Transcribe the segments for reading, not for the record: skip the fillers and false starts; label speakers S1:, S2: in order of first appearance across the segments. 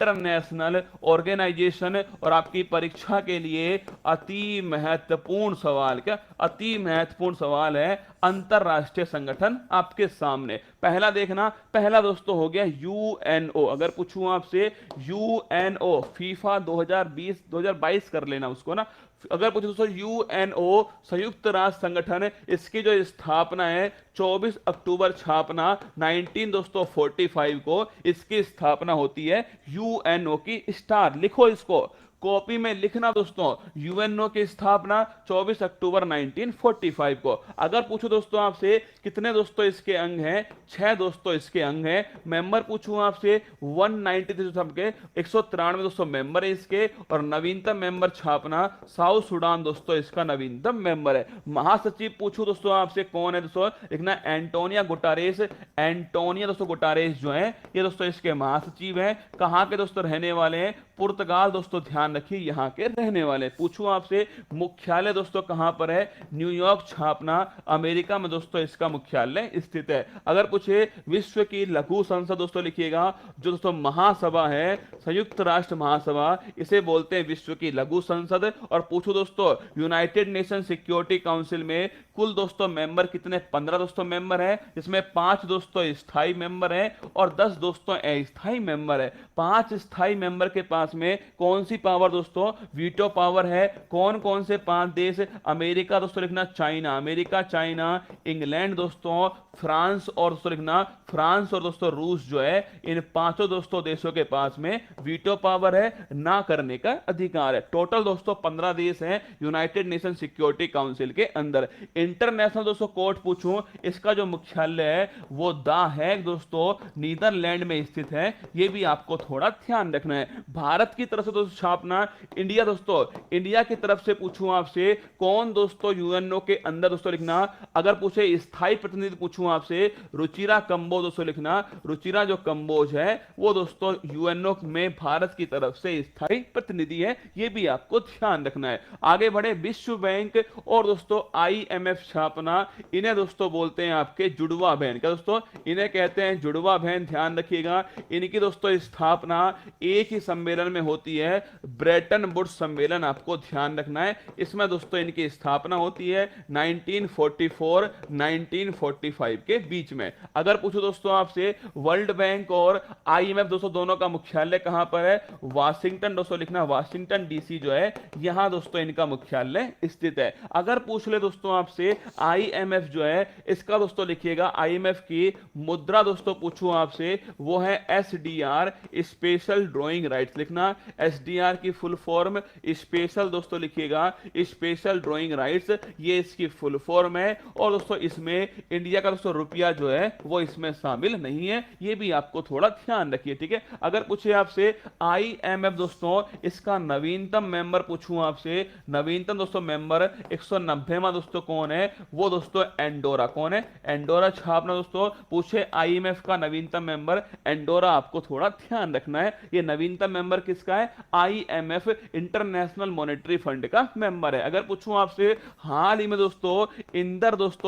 S1: International organisation और आपकी परीक्षा के लिए अति महत्वपूर्ण सवाल, क्या अति महत्वपूर्ण सवाल है, अंतरराष्ट्रीय संगठन आपके सामने। पहला देखना, पहला दोस्तों हो गया यूएनओ। अगर पूछूं आपसे यूएनओ, फीफा 2020 2022 कर लेना उसको ना। अगर पूछो दोस्तों यूएनओ संयुक्त राष्ट्र संगठन, इसकी जो स्थापना है 24 अक्टूबर छापना 19 दोस्तों 45 को इसकी स्थापना होती है यूएनओ की। स्टार लिखो इसको, कॉपी में लिखना दोस्तों, यूएनओ की स्थापना 24 अक्टूबर 1945 को। अगर पूछो दोस्तों आपसे कितने दोस्तों इसके अंग हैं, 6 दोस्तों इसके अंग हैं। मेंबर पूछूं आपसे 193 सबके 193 दोस्तों मेंबर है इसके। और नवीनतम मेंबर छापना साउथ सूडान दोस्तों इसका नवीनतम मेंबर है। महासचिव पूछूं दोस्तों आपसे कौन है दोस्तों, लिखना एंटोनिया गुटारेस। एंटोनिया दोस्तों गुटारेस जो है ये दोस्तों इसके महासचिव हैं। कहां के दोस्तों रहने वाले हैं, पुर्तगाल दोस्तों, ध्यान रखिए यहां के रहने वाले। पूछूं आपसे मुख्यालय दोस्तों कहां पर है, न्यूयॉर्क छापना अमेरिका में दोस्तों इसका मुख्यालय स्थित है। अगर पूछे विश्व की लघु संसद दोस्तों लिखिएगा, जो दोस्तों महासभा है, संयुक्त राष्ट्र महासभा, इसे बोलते हैं विश्व की लघु संसद। और पूछो दोस्तों यूनाइटेड नेशन सिक्योरिटी काउंसिल में कुल दोस्तों मेंबर कितने, 15 दोस्तों मेंबर है, जिसमें 5 दोस्तों स्थायी मेंबर है और 10 दोस्तों अस्थायी मेंबर है। 5 स्थायी मेंबर के पास में कौन सी पावर दोस्तों, वीटो पावर है। कौन कौन से 5 देश, अमेरिका दोस्तों लिखना, चाइना, अमेरिका चाइना, इंग्लैंड दोस्तों, फ्रांस और दोस्तों लिखना फ्रांस और दोस्तों रूस जो है, इन 5 दोस्तों देशों के पास में वीटो पावर है, ना करने का अधिकार है। टोटल दोस्तों 15 देश हैं यूनाइटेड नेशन सिक्योरिटी काउंसिल के अंदर। इंटरनेशनल दोस्तों कोर्ट पूछूं, इसका जो मुख्यालय है वो द हैग दोस्तों नीदरलैंड में स्थित है। ये भी आपको थोड़ा ध्यान रखना है। भारत की तरफ से दोस्तों छापना इंडिया दोस्तों, इंडिया की तरफ से पूछूं आपसे कौन दोस्तों यूएनओ के अंदर दोस्तों लिखना। अगर पूछे स्थायी प्रतिनिधि पूछूं आपसे रुचिरा कंबोज दोस्तों लिखना। रुचिरा जो कंबोज है वो दोस्तों यूएनओ में भारत की तरफ से स्थायी प्रतिनिधि है। ये भी आपको ध्यान रखना है। आगे बढ़े, विश्व बैंक और दोस्तों आईएमएफ छापना, इन्हें दोस्तों बोलते हैं आपके जुड़वा बहन। क्या दोस्तों, इन्हें कहते हैं जुड़वा बहन, ध्यान रखिएगा। इनकी दोस्तों स्थापना एक ही सम्मेलन में होती है, ब्रेटन वुड्स सम्मेलन, आपको ध्यान रखना है। इसमें दोस्तों इनकी स्थापना होती है 1944 1945 के बीच में। अगर पूछो दोस्तों आपसे वर्ल्ड बैंक और आईएमएफ दोस्तों दोनों का मुख्यालय कहां पर है, वाशिंगटन दोस्तों लिखना, वाशिंगटन डीसी जो है यहां दोस्तों इनका मुख्यालय स्थित है। अगर पूछ ले दोस्तों आपसे आईएमएफ जो है इसका दोस्तों लिखिएगा, आईएमएफ की मुद्रा दोस्तों पूछूं आपसे वो है एसडीआर, स्पेशल ड्राइंग राइट्स लिखना। एसडीआर की फुल फॉर्म स्पेशल दोस्तों लिखिएगा, स्पेशल ड्राइंग राइट्स, ये इसकी फुल फॉर्म है। और दोस्तों इसमें इंडिया का दोस्तों रुपया जो है वो इसमें शामिल नहीं है। ये भी आपको थोड़ा ध्यान रखिए, ठीक है। अगर पूछे आपसे आईएमएफ दोस्तों इसका नवीनतम मेंबर पूछूं आपसे, नवीनतम दोस्तों मेंबर 190वां दोस्तों कौन है, वो दोस्तों एंडोरा। कौन है, एंडोरा छापना दोस्तों। पूछे आईएमएफ का नवीनतम मेंबर एंडोरा, आपको थोड़ा ध्यान रखना है। ये नवीनतम मेंबर किसका है, आईएमएफ इंटरनेशनल मॉनेटरी फंड का मेंबर है। अगर पूछूं आपसे हाल ही में दोस्तों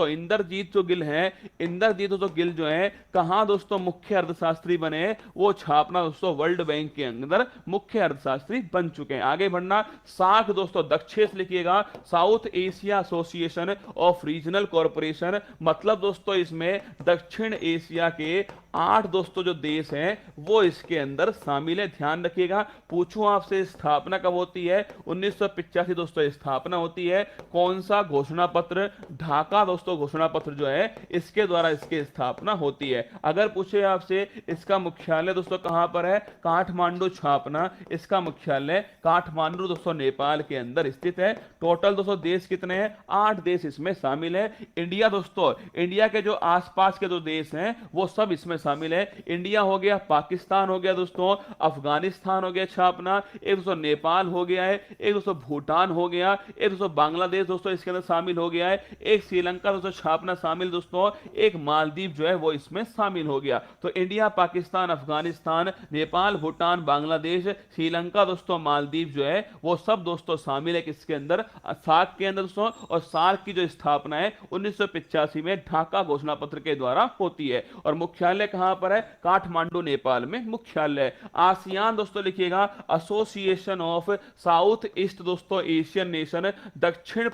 S1: इंदरजीत जो गिल है, इंदरजीत दोस्तों गिल जो है कहां दोस्तों मुख्य अर्थशास्त्री बने, वो छापना दोस्तों वर्ल्ड बैंक के अंदर मुख्य अर्थशास्त्री बन चुके हैं। आगे बढ़ना, सार्क दोस्तों दक्षिण लिखिएगा, south Asia association of regional corporation, मतलब दोस्तों इसमें दक्षिण एशिया के 8 दोस्तों जो देश हैं वो इसके अंदर शामिल है, ध्यान रखिएगा। पूछूं आपसे स्थापना कब होती है, 1985 दोस्तों स्थापना होती है। कौन सा घोषणा पत्र, ढाका दोस्तों घोषणा पत्र जो है इसके द्वारा इसकी स्थापना होती है। अगर पूछे आपसे इसका मुख्यालय दोस्तों कहां पर है, काठमांडू छापना, इसका मुख्यालय काठमांडू दोस्तों नेपाल के अंदर स्थित है। टोटल दोस्तों देश कितने हैं, 8 देश इसमें शामिल है। इंडिया दोस्तों, इंडिया के जो आसपास के जो देश हैं वो सब इसमें शामिल है। इंडिया हो गया, पाकिस्तान हो गया दोस्तों, अफगानिस्तान हो गया छापना, एक दोस्तों नेपाल हो गया है, एक दोस्तों भूटान हो गया, एक दोस्तों बांग्लादेश दोस्तों इसके अंदर शामिल हो गया है, एक श्रीलंका दोस्तों छापना शामिल दोस्तों, एक मालदीव जो है वो इसमें शामिल हो गया। तो इंडिया, पाकिस्तान, अफगानिस्तान, नेपाल, भूटान, बांग्लादेश, श्रीलंका दोस्तों, मालदीव जो है वो सब दोस्तों शामिल है किसके अंदर, सार्क के अंदर दोस्तों। और सार्क की जो स्थापना है 1985 में ढाका घोषणा पत्र के द्वारा होती है। और मुख्यालय कहां पर है? काठमांडू नेपाल में मुख्यालय। आसियान दोस्तों लिखिएगा एसोसिएशन ऑफ साउथ ईस्ट दोस्तों एशियन नेशन, दक्षिण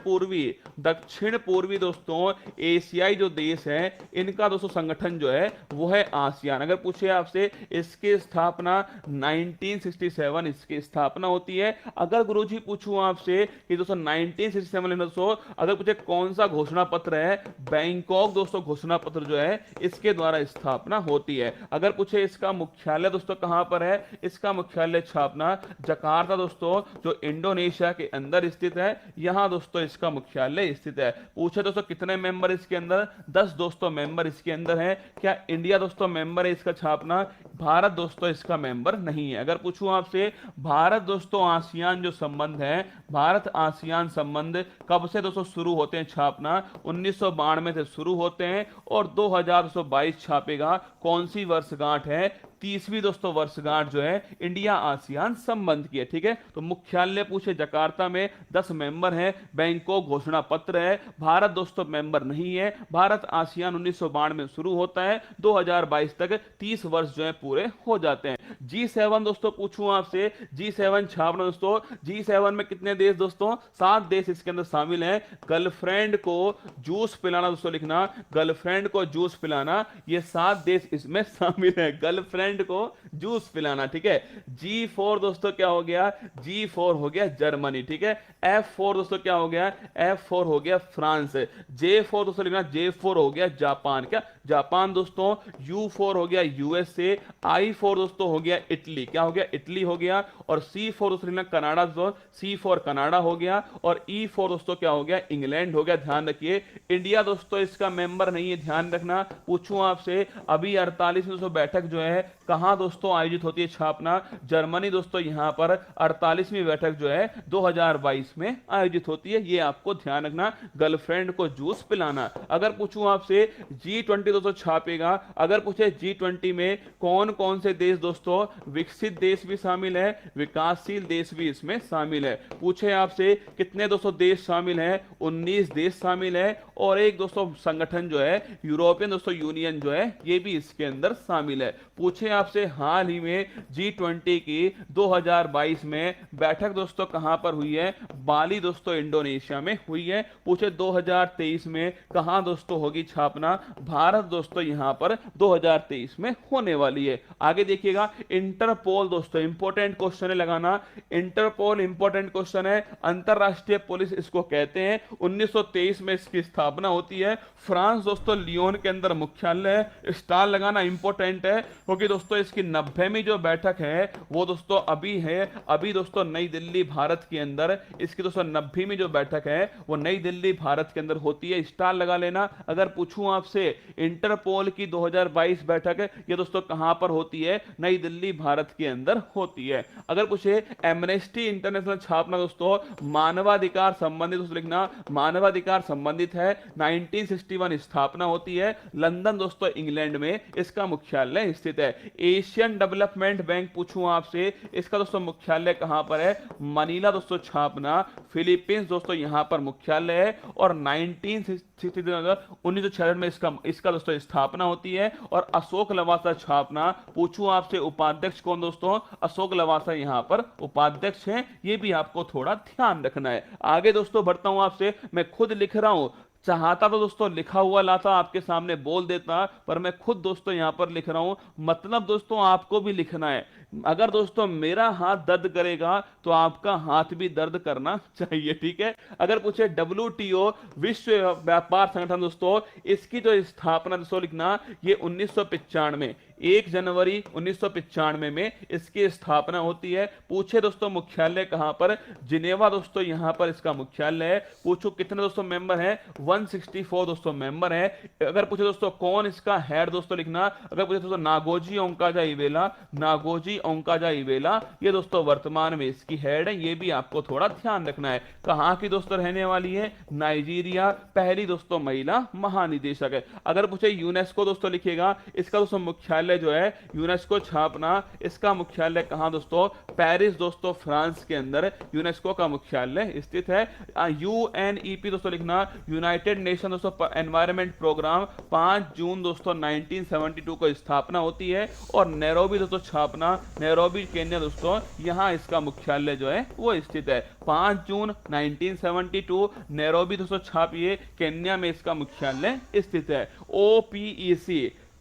S1: पूर्वी दोस्तों एशियाई जो देश है इनका दोस्तों संगठन जो है वो है आसियान। अगर पूछे आपसे इसकी स्थापना 1967 इसकी स्थापना होती है। अगर गुरुजी पूछूं आपसे कि दोस्तों 1967 में दोस्तों अगर पूछे कौन सा घोषणा पत्र है, बैंकॉक दोस्तों घोषणा पत्र जो है इसके द्वारा स्थापना होती है। अगर पूछे इसका मुख्यालय दोस्तों कहां पर है, इसका मुख्यालय स्थापना जकार्ता दोस्तों जो इंडोनेशिया के अंदर स्थित है, यहां दोस्तों इसका मुख्यालय स्थित है। पूछे दोस्तों कितने मेंबर इसके अंदर? 10 दोस्तों मेंबर इसके अंदर है। क्या इंडिया दोस्तों मेंबर है इसका छापना? भारत दोस्तों इसका मेंबर नहीं है। अगर पूछूं आपसे भारत दोस्तों आसियान जो संबंध है, भारत आसियान संबंध कब से दोस्तों शुरू होते हैं छापना? 1992 से शुरू होते हैं और 2022 छापेगा। कौन सी वर्षगांठ है? 30वीं दोस्तों वर्षगांठ जो है इंडिया आसियान संबंध की है। ठीक है, तो मुख्यालय पूछे जकार्ता में, 10 मेंबर हैं, बैंकॉक घोषणा पत्र है, भारत दोस्तों मेंबर नहीं है। भारत आसियान 1992 में शुरू होता है, 2022 तक 30 वर्ष जो है पूरे हो जाते हैं। G7 दोस्तों पूछूं आपसे, G7 छापना दोस्तों, G7 में कितने देश दोस्तों? 7 देश इसके अंदर शामिल हैं। गर्लफ्रेंड को जूस पिलाना दोस्तों लिखना, गर्लफ्रेंड को जूस पिलाना, ये 7 देश इसमें शामिल हैं। गर्लफ्रेंड को जूस पिलाना। ठीक है, G4 दोस्तों क्या हो गया? G4 हो गया जर्मनी। ठीक है, F4 दोस्तों क्या हो गया? F4 हो गया फ्रांस। J4 दोस्तों लिखना, J4 हो गया जापान। क्या? जापान दोस्तों। U4 हो गया यूएसए। I4 दोस्तों हो गया इटली। क्या हो गया? इटली हो गया। और C4 दोस्तों लिखना कनाडा, C4 कनाडा हो गया। और E4 दोस्तों क्या हो गया? इंग्लैंड हो गया। ध्यान रखिए इंडिया दोस्तों इसका मेंबर नहीं है, ध्यान रखना। पूछूं आपसे अभी 48वीं दोस्तों बैठक जो है कहां दोस्तों आयोजित होती है छापना? जर्मनी दोस्तों यहां पर 48वीं बैठक जो है 2022 में आयोजित होती है। ये आपको ध्यान रखना, गर्लफ्रेंड को जूस पिलाना। अगर पूछूं आपसे G20 दोस्तों छापेगा, अगर पूछे G20 में कौन कौन से देश दोस्तों? विकसित देश भी शामिल है, विकासशील देश भी इसमें शामिल है। पूछे आपसे कितने दोस्तों देश शामिल हैं? 19 देश शामिल है। और एक दोस्तों संगठन जो है यूरोपियन दोस्तों यूनियन जो है ये भी इसके अंदर शामिल है। पूछे आपसे हाल ही में G20 की 2022 में बैठक दोस्तों कहां पर हुई है? बाली दोस्तों इंडोनेशिया में हुई है। पूछे 2023 में कहां दोस्तों होगी छापना? भारत दोस्तों यहां पर 2023 में होने वाली है। आगे देखिएगा इंटरपोल दोस्तों, इंपॉर्टेंट क्वेश्चन है लगाना। इंटरपोल इंपॉर्टेंट क्वेश्चन है, अंतरराष्ट्रीय पुलिस इसको कहते हैं। 1923 में इसकी स्थापना होती है। फ्रांस दोस्तों लियोन के अंदर मुख्यालय है। स्टार लगाना इंपॉर्टेंट है क्योंकि दोस्तों इसकी 90वीं जो बैठक है वो दोस्तों अभी है, अभी दोस्तों नई दिल्ली भारत के अंदर इसकी दोस्तों 90वीं जो बैठक है वो नई दिल्ली भारत के अंदर होती है। स्टार लगा लेना। अगर पूछूं आपसे इंटरपोल की 2022 बैठक ये दोस्तों कहां पर होती है? नई दिल्ली भारत के अंदर होती है। अगर पूछे एमनेस्टी इंटरनेशनल छापना दोस्तों, मानवाधिकार संबंधित दोस्तों लिखना, मानवाधिकार संबंधित है। 1961 स्थापना होती है। लंदन दोस्तों इंग्लैंड में इसका मुख्यालय स्थित है। एशियन डेवलपमेंट बैंक पूछूं आपसे, इसका दोस्तों मुख्यालय कहां पर है? मनीला दोस्तों छापना, फिलीपींस दोस्तों यहां पर मुख्यालय है। और 1966 में इसका दोस्तों स्थापना होती है। और अशोक लवासा छापना, पूछूं आपसे उपाध्यक्ष कौन दोस्तों? अशोक लवासा यहां पर उपाध्यक्ष हैं। ये भी आपको थोड़ा ध्यान रखना है। आगे दोस्तों बढ़ता हूं आपसे, मैं खुद लिख रहा हूं, चाहता तो दोस्तों लिखा हुआ लाता आपके सामने बोल देता, पर मैं खुद दोस्तों यहां पर लिख रहा हूं। मतलब दोस्तों आपको भी लिखना है। अगर दोस्तों मेरा हाथ दर्द करेगा तो आपका हाथ भी दर्द करना चाहिए। ठीक है, अगर पूछे WTO विश्व व्यापार संगठन दोस्तों, इसकी जो स्थापना दोस्तों लिखना, ये 1995 1 जनवरी 1995 में इसकी स्थापना होती है। पूछे दोस्तों मुख्यालय कहां पर? जिनेवा दोस्तों यहां पर इसका मुख्यालय है। पूछो कितने दोस्तों मेंबर हैं? 164 दोस्तों मेंबर हैं। अगर पूछे दोस्तों कौन इसका हेड दोस्तों लिखना, अगर पूछे दोस्तों नागोजी ओंकाजा इवेला, नागोजी ओंकाजा इवेला ये दोस्तों वर्तमान में इसकी हेड है। ये भी आपको थोड़ा ध्यान रखना है। कहां की दोस्तों रहने वाली है? नाइजीरिया, पहली दोस्तों महिला महानिदेशक है। अगर पूछे यूनेस्को दोस्तों लिखिएगा, इसका दोस्तों मुख्यालय मुख्यालय जो है यूनेस्को छापना, इसका मुख्यालय कहां दोस्तों, पेरिस दोस्तों फ्रांस के अंदर यूनेस्को का मुख्यालय स्थित है। यूएनईपी दोस्तों लिखना, यूनाइटेड नेशन दोस्तों एनवायरमेंट प्रोग्राम, 5 जून दोस्तों 1972 को स्थापना होती है। और नैरोबी दोस्तों छापना, नैरोबी केन्या दोस्तों, यहां इसका मुख्यालय जो है वो स्थित है। 5 जून 1972 नैरोबी दोस्तों छापिए, केन्या में इसका मुख्यालय स्थित है। ओपीईसी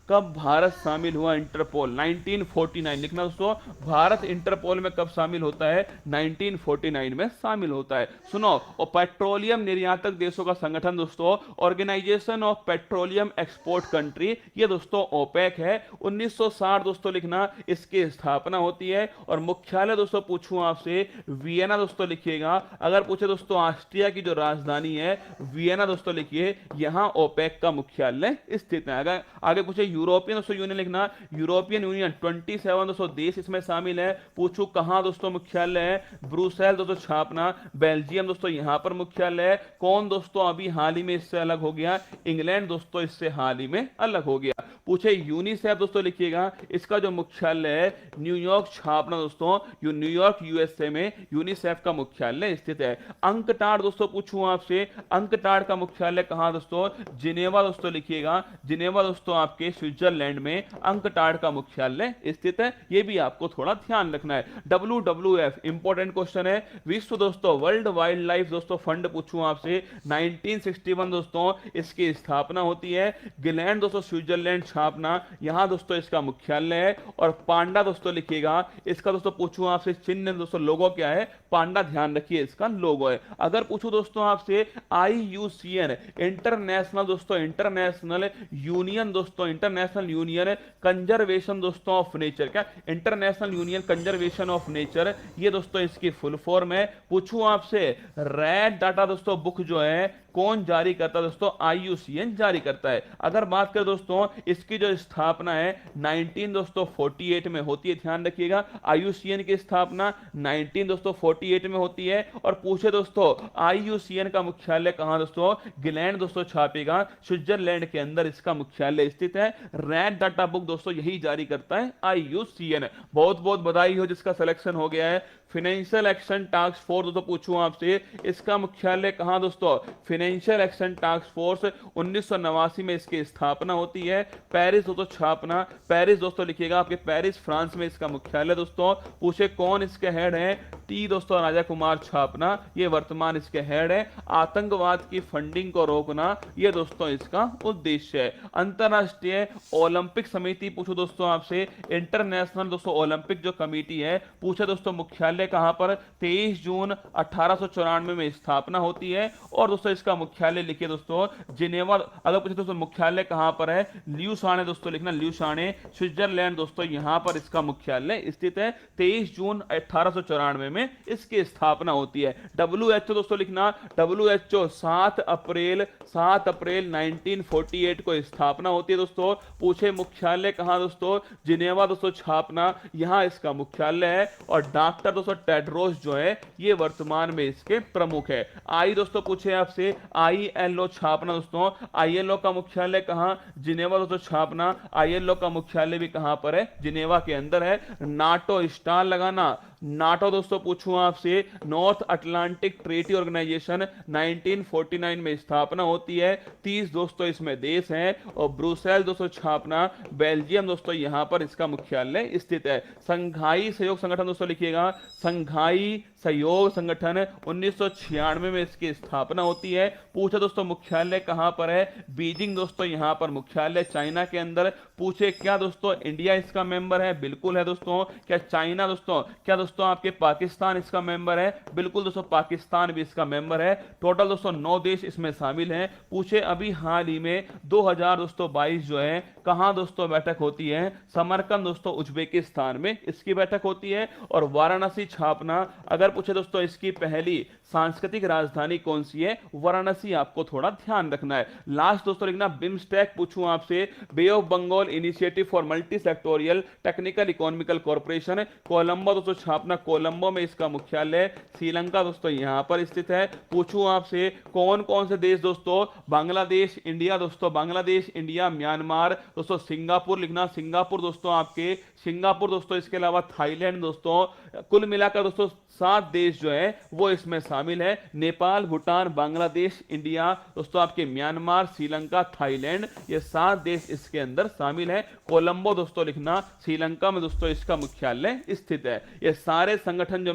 S1: कब भारत शामिल हुआ इंटरपोल, 1949 लिखना दोस्तों, भारत इंटरपोल में कब शामिल होता है, 1949 में शामिल होता है। सुनो, और पेट्रोलियम निर्यातक देशों का संगठन दोस्तों, organisation of petroleum export country, ये दोस्तों ओपेक है। 1960 दोस्तों लिखना, इसकी स्थापना होती है। और मुख्यालय दोस्तों पूछूं आपसे, वियना दोस्तों लिखिएगा। अगर पूछे दोस्तों ऑस्ट्रिया की जो राजधानी है वियना दोस्तों लिखिए, यहां ओपेक का मुख्यालय स्थित है। अगर आगे पूछे यूरोपियन दोस्तों यूनियन लिखना, यूरोपियन यूनियन 27 दोस्तों देश इसमें शामिल है। पूछू कहां दोस्तों मुख्यालय है, ब्रुसेल दोस्तों छापना, बेल्जियम दोस्तों यहां पर मुख्यालय है। कौन दोस्तों अभी हाल ही में इससे अलग हो गया, इंग्लैंड दोस्तों इससे हाल ही में अलग हो गया। पूछे यूनिसेफ दोस्तों लिखिएगा, इसका जो मुख्यालय है न्यूयॉर्क छापना दोस्तों, न्यूयॉर्क यूएसए में यूनिसेफ का मुख्यालय स्थित है। अंकटाड दोस्तों पूछूं आपसे, अंकटाड का मुख्यालय कहां दोस्तों, जिनेवा दोस्तों लिखिएगा, जिनेवा दोस्तों आपके स्विट्जरलैंड में अंकटाड का मुख्यालय स्थित है। यह भी आपको थोड़ा ध्यान रखना है। WWF इंपॉर्टेंट क्वेश्चन है, विश्व दोस्तों वर्ल्ड वाइल्ड लाइफ दोस्तों फंड पूछूं आपसे, 1961 दोस्तों इसकी स्थापना होती है। गिलैंड दोस्तों स्विट्जरलैंड छापना, यहां दोस्तों इसका मुख्यालय है। और पांडा दोस्तों लिखिएगा, इसका दोस्तों पूछूं आपसे चिन्ह दोस्तों लोगो क्या है, पांडा ध्यान रखिए इसका लोगो है। अगर पूछूं दोस्तों आपसे IUCN इंटरनेशनल दोस्तों, इंटरनेशनल यूनियन दोस्तों, इंटरनेशनल यूनियन कंजर्वेशन दोस्तों ऑफ नेचर, क्या international union conservation of nature, ये दोस्तों इसकी फुल फॉर्म है। पूछूं आपसे रेड डाटा दोस्तों बुक जो है कौन जारी करता है दोस्तों, IUCN जारी करता है। अगर बात करें दोस्तों इसकी जो स्थापना है 19 दोस्तों 48 में होती है, ध्यान रखिएगा IUCN की स्थापना 19 दोस्तों 48 में होती है। और पूछे दोस्तों IUCN का मुख्यालय कहां दोस्तों, गिलैंड दोस्तों छापेगा, स्विट्जरलैंड के अंदर इसका मुख्यालय स्थित है। रेड डाटा बुक दोस्तों यही जारी करता है IUCN। बहुत बहुत बधाई हो जिसका सिलेक्शन हो गया है। फाइनेंशियल एक्शन टास्क फोर्स दोस्तों पूछूं आपसे, इसका मुख्यालय कहां दोस्तों, फाइनेंशियल एक्शन टास्क फोर्स 1989 में इसकी स्थापना होती है। पेरिस दोस्तों छापना, पेरिस दोस्तों लिखिएगा आपके पेरिस फ्रांस में इसका मुख्यालय दोस्तों। पूछे कौन इसके हेड है, टी दोस्तों राजा कुमार छापना, ये वर्तमान इसके हेड है। आतंकवाद की फंडिंग को रोकना, ये दोस्तों इसका उद्देश्य है। अंतरराष्ट्रीय ओलंपिक समिति पूछो दोस्तों आपसे, इंटरनेशनल दोस्तों ओलंपिक जो कमेटी है, पूछे दोस्तों मुख्यालय कहां पर, 23 जून 1894 में स्थापना होती है। और दोस्तों इसका मुख्यालय लिखिए दोस्तों जिनेवा। अगर पूछे दोस्तों मुख्यालय कहां पर है, ल्यूसाने दोस्तों लिखना, ल्यूसाने स्विट्जरलैंड दोस्तों यहां पर इसका मुख्यालय स्थित है। 23 जून 1894 में इसकी स्थापना होती है। WHO दोस्तों लिखना, WHO 7 अप्रैल 1948 को स्थापना होती है दोस्तों। पूछे मुख्यालय कहां दोस्तों, जिनेवा दोस्तों छापना, यहां इसका मुख्यालय है। और डॉक्टर दोस्तों टेड्रोस जो है ये वर्तमान में इसके प्रमुख है। आई दोस्तों पूछे आपसे ILO छापना दोस्तों, ILO का मुख्यालय कहां, जिनेवा दोस्तों छापना, ILO का मुख्यालय भी कहां पर है, जिनेवा के अंदर है। नाटो स्टार लगाना, नाटो दोस्तों पूछूं आपसे, नॉर्थ अटलांटिक ट्रीटी ऑर्गेनाइजेशन 1949 में स्थापना होती है। 30 दोस्तों इसमें देश हैं। और ब्रुसेल दोस्तों छापना, बेल्जियम दोस्तों यहां पर इसका मुख्यालय स्थित है। संघाई सहयोग संगठन दोस्तों लिखिएगा, संघाई सहयोग संगठन 1996 में इसकी स्थापना होती है। पूछे दोस्तों मुख्यालय कहां पर है, बीजिंग दोस्तों यहां पर मुख्यालय चाइना के अंदर। पूछे क्या दोस्तों इंडिया इसका मेंबर है, बिल्कुल है दोस्तों। क्या चाइना दोस्तों, क्या दोस्तों आपके पाकिस्तान इसका मेंबर है, बिल्कुल दोस्तों पाकिस्तान भी इसका मेंबर है। टोटल दोस्तों 9 देश इसमें शामिल हैं। पूछे अभी हाल ही में 2022 जो है कहां दोस्तों बैठक होती है, समरकंद दोस्तों उज्बेकिस्तान में इसकी बैठक होती है। और वाराणसी छापना, अगर पूछे दोस्तों इसकी पहली सांस्कृतिक राजधानी कौन सी है, वाराणसी आपको थोड़ा ध्यान रखना है। लास्ट दोस्तों लिखना बिम्स्टेक पूछूं आपसे, bay of Bengal initiative for multi sectoral technical economical corporation, Colombo दोस्तों छापना अपना कोलंबो में इसका मुख्यालय। श्रीलंका दोस्तों यहाँ पर स्थित है। पूछूं आपसे कौन कौन से देश दोस्तों, बांग्लादेश, इंडिया दोस्तों, बांग्लादेश, इंडिया, म्यांमार दोस्तों, सिंगापुर लिखना, सिंगापुर दोस्तों आपके, सिंगापुर दोस्तों, इसके अलावा थाईलैंड दोस्तों। कुल मिलाकर दोस्तों 7 देश जो है वो इसमें शामिल है। नेपाल, भूटान, बांग्लादेश, इंडिया दोस्तों आपके, म्यांमार, श्रीलंका, थाईलैंड, ये 7 देश इसके अंदर शामिल है। कोलंबो दोस्तों लिखना, श्रीलंका में दोस्तों इसका मुख्यालय स्थित है। ये सारे संगठन जो